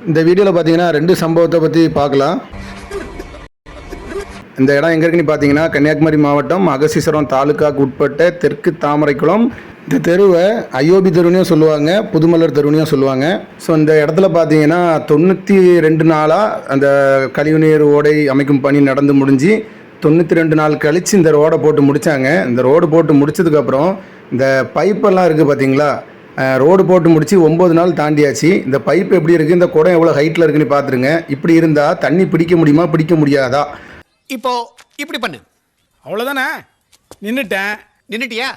இந்த வீடியோவில் பார்த்தீங்கன்னா 2 சம்பவத்தை பற்றி பார்க்கலாம். இந்த இடம் எங்கே இருக்குன்னு பார்த்தீங்கன்னா கன்னியாகுமரி மாவட்டம் அகசீஸ்வரம் தாலுக்காவுக்கு உட்பட்ட தெற்கு தாமரைக்குளம். இந்த தெருவை ஐயோபி தெருவுனையும் சொல்லுவாங்க, புதுமலர் தெருவுனையும் சொல்லுவாங்க. ஸோ இந்த இடத்துல பார்த்தீங்கன்னா 92 நாளாக அந்த கழிவுநீர் ஓடை அமைக்கும் பணி நடந்து முடிஞ்சு 92 நாள் கழித்து இந்த ரோடை போட்டு முடித்தாங்க. இந்த ரோடு போட்டு முடித்ததுக்கப்புறம் இந்த பைப்பெல்லாம் இருக்குது பார்த்தீங்களா, ரோடு போட்டு முடிச்சு 9 நாள் தாண்டியாச்சு. இந்த பைப் எப்படி இருக்குது, இந்த குடம் எவ்வளோ ஹைட்டில் இருக்குன்னு பார்த்துருங்க. இப்படி இருந்தால் தண்ணி பிடிக்க முடியுமா பிடிக்க முடியாதா? இப்போ இப்படி பண்ணு. அவ்வளோதானே, நின்றுட்டேன். நின்னுட்டியா?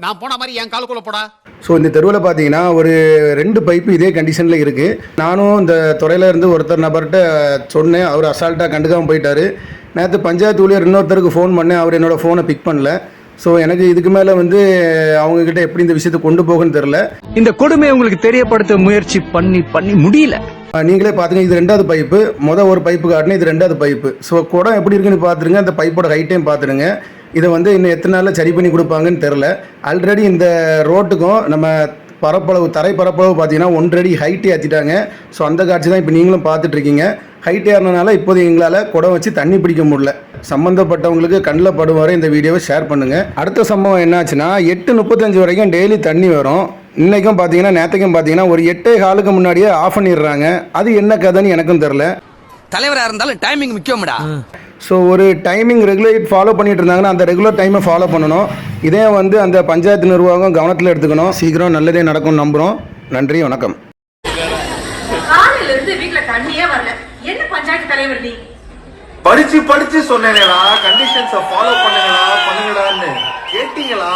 நான் போன மாதிரி என் காலுக்குள்ள போடா. ஸோ இந்த தெருவில் பார்த்தீங்கன்னா ஒரு 2 பைப்பு இதே கண்டிஷனில் இருக்குது. நானும் இந்த துறையில் இருந்து ஒருத்தர் நபர்கிட்ட சொன்னேன், அவர் அசால்ட்டாக கண்டுக்காமல் போயிட்டார். நேற்று பஞ்சாயத்து ஊழியர் இன்னொருத்தருக்கு ஃபோன் பண்ணேன், அவர் என்னோடய ஃபோனை பிக் பண்ணல. ஸோ எனக்கு இதுக்கு மேலே அவங்கக்கிட்ட எப்படி இந்த விஷயத்தை கொண்டு போகணும்னு தெரில. இந்த கொடுமையை உங்களுக்கு தெரியப்படுத்த முயற்சி பண்ணி முடியல. நீங்களே பார்த்துங்க, இது 2வது பைப்பு. ஒரு பைப்பு காட்டினேன், இது 2வது பைப்பு. ஸோ குடம் எப்படி இருக்குன்னு பார்த்துருங்க, அந்த பைப்போட ஹைட்டையும் பார்த்துடுங்க. இதை இன்னும் எத்தனை நாளில் சரி பண்ணி கொடுப்பாங்கன்னு தெரில. ஆல்ரெடி இந்த ரோட்டுக்கும் நம்ம பரப்பளவு தரை பரப்பளவு பார்த்தீங்கன்னா 1 அடி ஹைட்டே ஏற்றிட்டாங்க. ஸோ அந்த காட்சி தான் இப்போ நீங்களும் பார்த்துட்ருக்கீங்க. ஹைட் ஏறினால இப்போது எங்களால் குடம் வச்சு தண்ணி பிடிக்க முடியல. சம்மந்தப்பட்டவங்களுக்கு கண்ணில் படும் வரை இந்த வீடியோவை ஷேர் பண்ணுங்கள். அடுத்த சம்பவம் என்னாச்சுன்னா 8:35 வரைக்கும் டெய்லி தண்ணி வரும். இன்றைக்கும் பார்த்தீங்கன்னா நேற்றுக்கும் பார்த்தீங்கன்னா ஒரு 8:15 முன்னாடியே ஆஃப் பண்ணிடுறாங்க. அது என்ன கதைன்னு எனக்கும் தெரில. தலைவராக இருந்தாலும் டைமிங் முக்கியம்டா. ஸோ ஒரு டைமிங் ரெகுலேட் ஃபாலோ பண்ணிட்டு இருந்தாங்கன்னா அந்த ரெகுலர் டைமை ஃபாலோ பண்ணணும். இதே அந்த பஞ்சாயத்து நிர்வாகம் கவனத்தில் எடுத்துக்கணும். சீக்கிரம் நல்லதே நடக்கும் நம்புகிறோம். நன்றி, வணக்கம். படிச்சு சொன்னேனேடா, கண்டிஷன்ஸை ஃபாலோ பண்ணுங்கடான்னு கேட்டீங்களா?